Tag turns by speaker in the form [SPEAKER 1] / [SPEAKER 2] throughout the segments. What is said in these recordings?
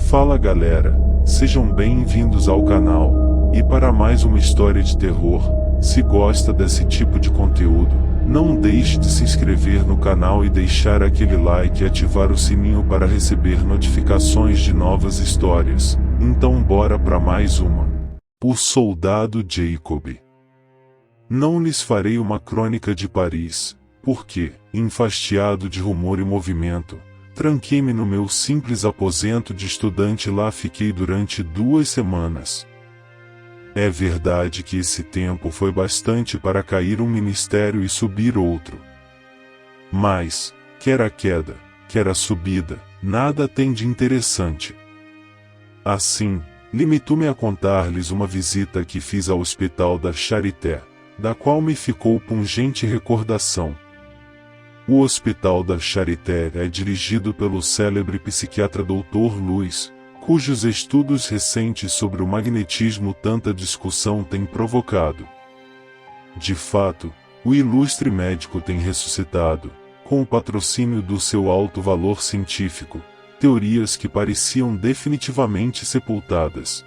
[SPEAKER 1] Fala galera, sejam bem-vindos ao canal, e para mais uma história de terror. Se gosta desse tipo de conteúdo, não deixe de se inscrever no canal e deixar aquele like e ativar o sininho para receber notificações de novas histórias. Então bora para mais uma. O Soldado Jacob. Não lhes farei uma crônica de Paris, porque, enfastiado de rumor e movimento, tranquei-me no meu simples aposento de estudante e lá fiquei durante 2 semanas. É verdade que esse tempo foi bastante para cair um ministério e subir outro. Mas, quer a queda, quer a subida, nada tem de interessante. Assim, limito-me a contar-lhes uma visita que fiz ao Hospital da Charité, da qual me ficou pungente recordação. O Hospital da Charité é dirigido pelo célebre psiquiatra Dr. Luiz, cujos estudos recentes sobre o magnetismo tanta discussão têm provocado. De fato, o ilustre médico tem ressuscitado, com o patrocínio do seu alto valor científico, teorias que pareciam definitivamente sepultadas.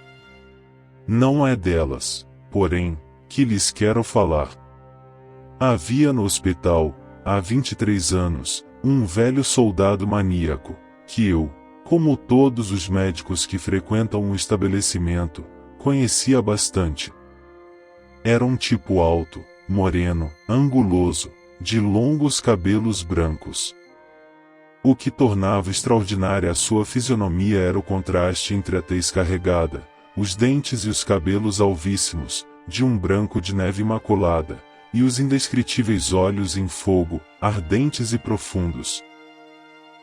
[SPEAKER 1] Não é delas, porém, que lhes quero falar. Havia no hospital, há 23 anos, um velho soldado maníaco, que eu, como todos os médicos que frequentam o estabelecimento, conhecia bastante. Era um tipo alto, moreno, anguloso, de longos cabelos brancos. O que tornava extraordinária a sua fisionomia era o contraste entre a tez carregada, os dentes e os cabelos alvíssimos, de um branco de neve imaculada, e os indescritíveis olhos em fogo, ardentes e profundos.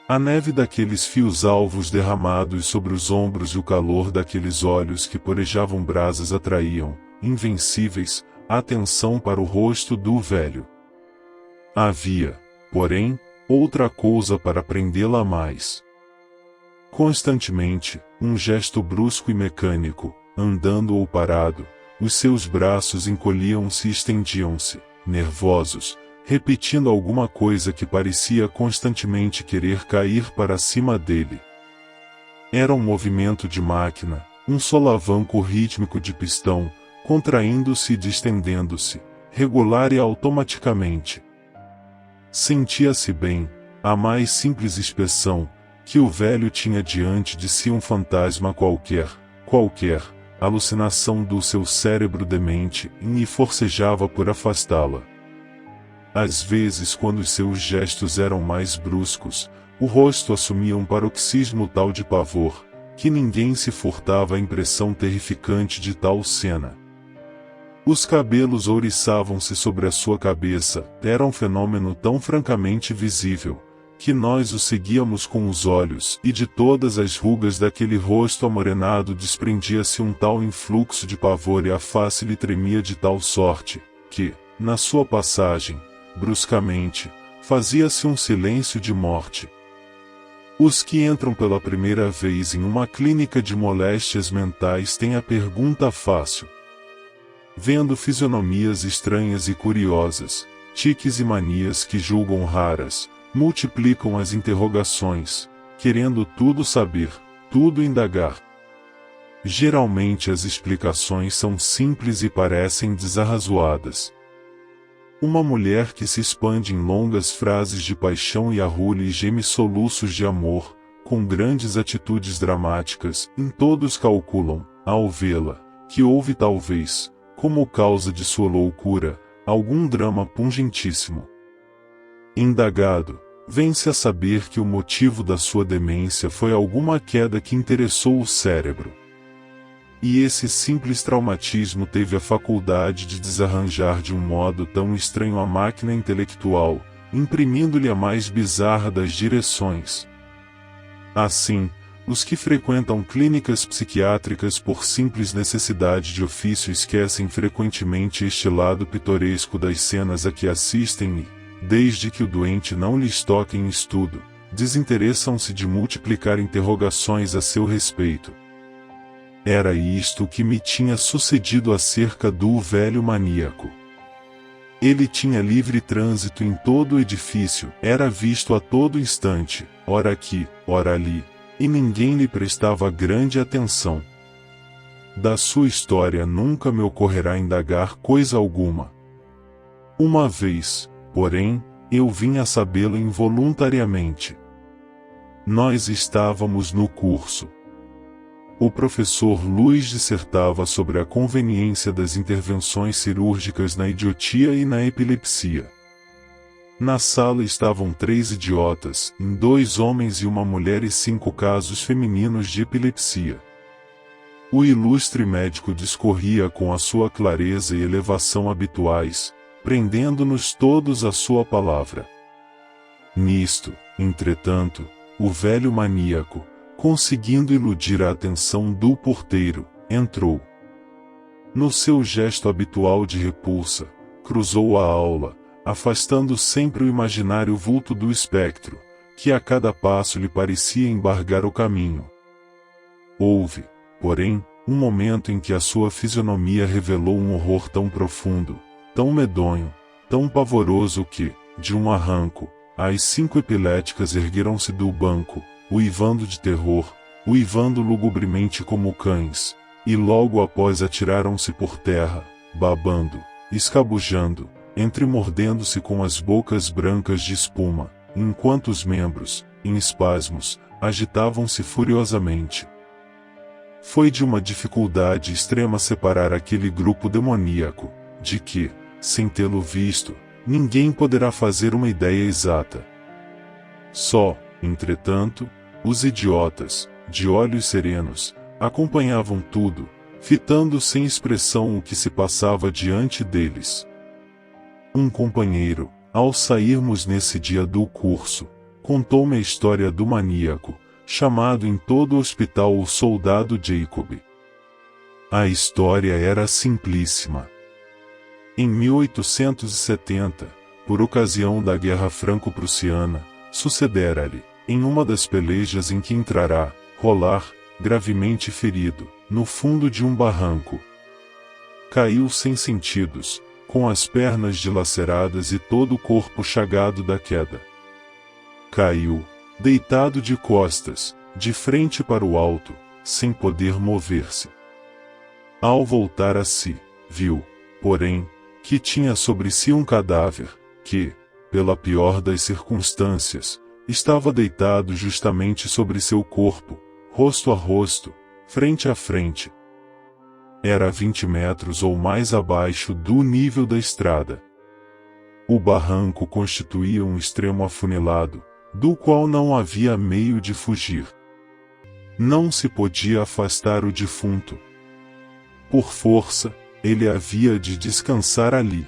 [SPEAKER 1] A neve daqueles fios alvos derramados sobre os ombros e o calor daqueles olhos que porejavam brasas atraíam, invencíveis, a atenção para o rosto do velho. Havia, porém, outra coisa para prendê-la mais. Constantemente, um gesto brusco e mecânico, andando ou parado, os seus braços encolhiam-se e estendiam-se, nervosos, repetindo alguma coisa que parecia constantemente querer cair para cima dele. Era um movimento de máquina, um solavanco rítmico de pistão, contraindo-se e distendendo-se, regular e automaticamente. Sentia-se bem, a mais simples expressão, que o velho tinha diante de si um fantasma qualquer, alucinação do seu cérebro demente, e forcejava por afastá-la. Às vezes, quando os seus gestos eram mais bruscos, o rosto assumia um paroxismo tal de pavor, que ninguém se furtava à impressão terrificante de tal cena. Os cabelos ouriçavam-se sobre a sua cabeça, era um fenômeno tão francamente visível, que nós o seguíamos com os olhos, e de todas as rugas daquele rosto amorenado desprendia-se um tal influxo de pavor e a face lhe tremia de tal sorte, que, na sua passagem, bruscamente, fazia-se um silêncio de morte. Os que entram pela primeira vez em uma clínica de moléstias mentais têm a pergunta fácil. Vendo fisionomias estranhas e curiosas, tiques e manias que julgam raras, multiplicam as interrogações, querendo tudo saber, tudo indagar. Geralmente as explicações são simples e parecem desarrazoadas. Uma mulher que se expande em longas frases de paixão e arrulha e geme soluços de amor, com grandes atitudes dramáticas, em todos calculam, ao vê-la, que houve talvez, como causa de sua loucura, algum drama pungentíssimo. Indagado, vem-se a saber que o motivo da sua demência foi alguma queda que interessou o cérebro. E esse simples traumatismo teve a faculdade de desarranjar de um modo tão estranho a máquina intelectual, imprimindo-lhe a mais bizarra das direções. Assim, os que frequentam clínicas psiquiátricas por simples necessidade de ofício esquecem frequentemente este lado pitoresco das cenas a que assistem e, desde que o doente não lhes toque em estudo, desinteressam-se de multiplicar interrogações a seu respeito. Era isto que me tinha sucedido acerca do velho maníaco. Ele tinha livre trânsito em todo o edifício, era visto a todo instante, ora aqui, ora ali, e ninguém lhe prestava grande atenção. Da sua história nunca me ocorrerá indagar coisa alguma. Uma vez, porém, eu vim a sabê-lo involuntariamente. Nós estávamos no curso. O professor Luiz dissertava sobre a conveniência das intervenções cirúrgicas na idiotia e na epilepsia. Na sala estavam 3 idiotas, 2 homens e uma mulher e 5 casos femininos de epilepsia. O ilustre médico discorria com a sua clareza e elevação habituais, prendendo-nos todos à sua palavra. Nisto, entretanto, o velho maníaco, conseguindo iludir a atenção do porteiro, entrou. No seu gesto habitual de repulsa, cruzou a aula, afastando sempre o imaginário vulto do espectro, que a cada passo lhe parecia embargar o caminho. Houve, porém, um momento em que a sua fisionomia revelou um horror tão profundo, tão medonho, tão pavoroso que, de um arranco, as 5 epiléticas ergueram-se do banco, uivando de terror, uivando lugubremente como cães, e logo após atiraram-se por terra, babando, escabujando, entremordendo-se com as bocas brancas de espuma, enquanto os membros, em espasmos, agitavam-se furiosamente. Foi de uma dificuldade extrema separar aquele grupo demoníaco, de que, sem tê-lo visto, ninguém poderá fazer uma ideia exata. Só, entretanto, os idiotas, de olhos serenos, acompanhavam tudo, fitando sem expressão o que se passava diante deles. Um companheiro, ao sairmos nesse dia do curso, contou-me a história do maníaco, chamado em todo o hospital o soldado Jacob. A história era simplíssima. Em 1870, por ocasião da Guerra Franco-Prussiana, sucedera-lhe, em uma das pelejas em que entrará, rolar, gravemente ferido, no fundo de um barranco. Caiu sem sentidos, com as pernas dilaceradas e todo o corpo chagado da queda. Caiu, deitado de costas, de frente para o alto, sem poder mover-se. Ao voltar a si, viu, porém, que tinha sobre si um cadáver, que, pela pior das circunstâncias, estava deitado justamente sobre seu corpo, rosto a rosto, frente a frente. Era 20 metros ou mais abaixo do nível da estrada. O barranco constituía um extremo afunilado, do qual não havia meio de fugir. Não se podia afastar o defunto. Por força, ele havia de descansar ali.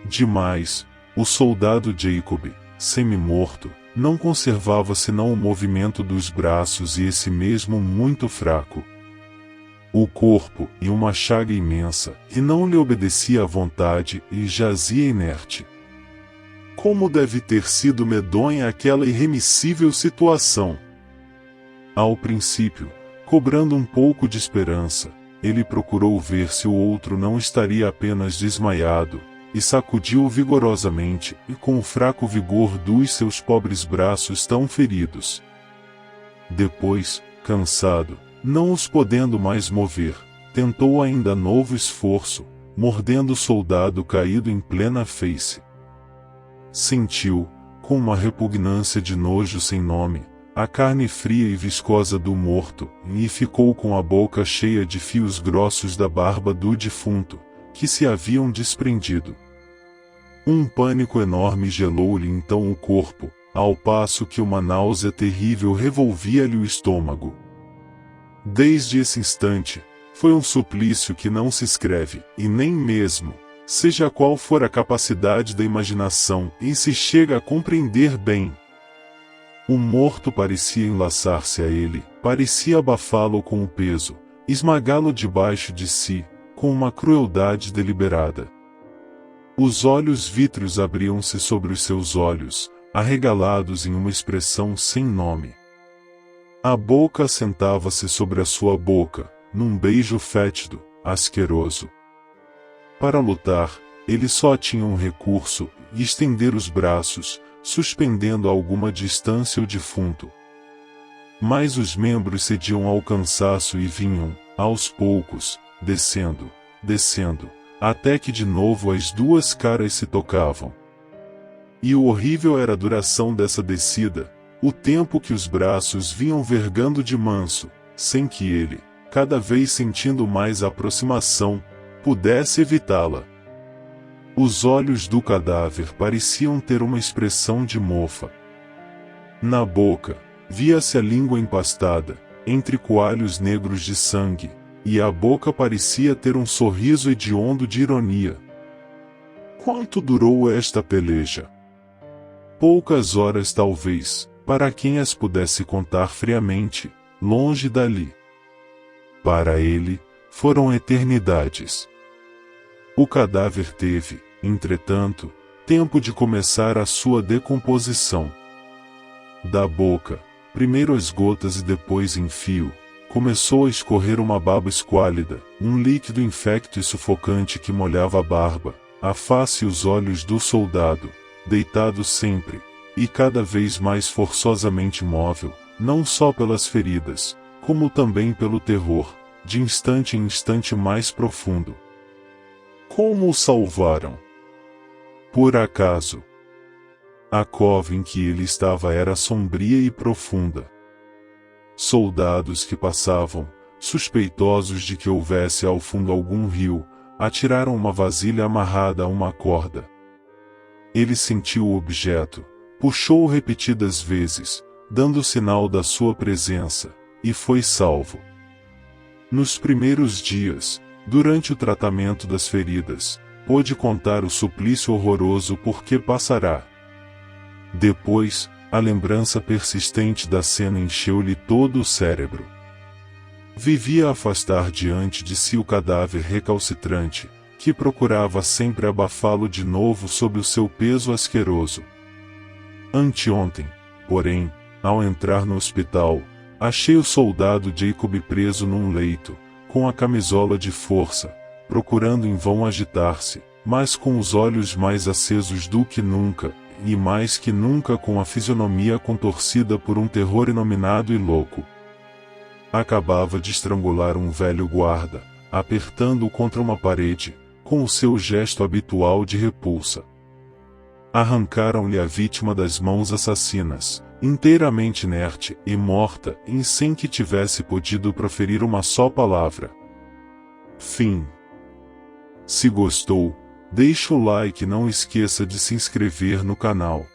[SPEAKER 1] Demais, o soldado Jacob, semi-morto, não conservava senão o movimento dos braços e esse mesmo muito fraco. O corpo, e uma chaga imensa, que não lhe obedecia à vontade, e jazia inerte. Como deve ter sido medonha aquela irremissível situação! Ao princípio, cobrando um pouco de esperança, ele procurou ver se o outro não estaria apenas desmaiado, e sacudiu-o vigorosamente, e com o fraco vigor dos seus pobres braços tão feridos. Depois, cansado, não os podendo mais mover, tentou ainda novo esforço, mordendo o soldado caído em plena face. Sentiu, com uma repugnância de nojo sem nome, a carne fria e viscosa do morto, e ficou com a boca cheia de fios grossos da barba do defunto, que se haviam desprendido. Um pânico enorme gelou-lhe então o corpo, ao passo que uma náusea terrível revolvia-lhe o estômago. Desde esse instante, foi um suplício que não se escreve, e nem mesmo, seja qual for a capacidade da imaginação, e se chega a compreender bem. O morto parecia enlaçar-se a ele, parecia abafá-lo com o peso, esmagá-lo debaixo de si, com uma crueldade deliberada. Os olhos vítreos abriam-se sobre os seus olhos, arregalados em uma expressão sem nome. A boca assentava-se sobre a sua boca, num beijo fétido, asqueroso. Para lutar, ele só tinha um recurso, estender os braços, suspendendo a alguma distância o defunto. Mas os membros cediam ao cansaço e vinham, aos poucos, descendo, até que de novo as duas caras se tocavam. E o horrível era a duração dessa descida, o tempo que os braços vinham vergando de manso, sem que ele, cada vez sentindo mais a aproximação, pudesse evitá-la. Os olhos do cadáver pareciam ter uma expressão de mofa. Na boca, via-se a língua empastada, entre coalhos negros de sangue, e a boca parecia ter um sorriso hediondo de ironia. Quanto durou esta peleja? Poucas horas talvez, para quem as pudesse contar friamente, longe dali. Para ele, foram eternidades. O cadáver teve, entretanto, tempo de começar a sua decomposição. Da boca, primeiro as gotas e depois em fio, começou a escorrer uma baba esquálida, um líquido infecto e sufocante que molhava a barba, a face e os olhos do soldado, deitado sempre, e cada vez mais forçosamente móvel, não só pelas feridas, como também pelo terror, de instante em instante mais profundo. Como o salvaram? Por acaso? A cova em que ele estava era sombria e profunda. Soldados que passavam, suspeitosos de que houvesse ao fundo algum rio, atiraram uma vasilha amarrada a uma corda. Ele sentiu o objeto, puxou-o repetidas vezes, dando sinal da sua presença, e foi salvo. Nos primeiros dias, durante o tratamento das feridas, pôde contar o suplício horroroso por que passará. Depois, a lembrança persistente da cena encheu-lhe todo o cérebro. Vivia a afastar diante de si o cadáver recalcitrante, que procurava sempre abafá-lo de novo sob o seu peso asqueroso. Anteontem, porém, ao entrar no hospital, achei o soldado Jacob preso num leito, com a camisola de força, procurando em vão agitar-se, mas com os olhos mais acesos do que nunca, e mais que nunca com a fisionomia contorcida por um terror inominado e louco. Acabava de estrangular um velho guarda, apertando-o contra uma parede, com o seu gesto habitual de repulsa. Arrancaram-lhe a vítima das mãos assassinas, inteiramente inerte e morta, e sem que tivesse podido proferir uma só palavra. Fim. Se gostou, deixe o like e não esqueça de se inscrever no canal.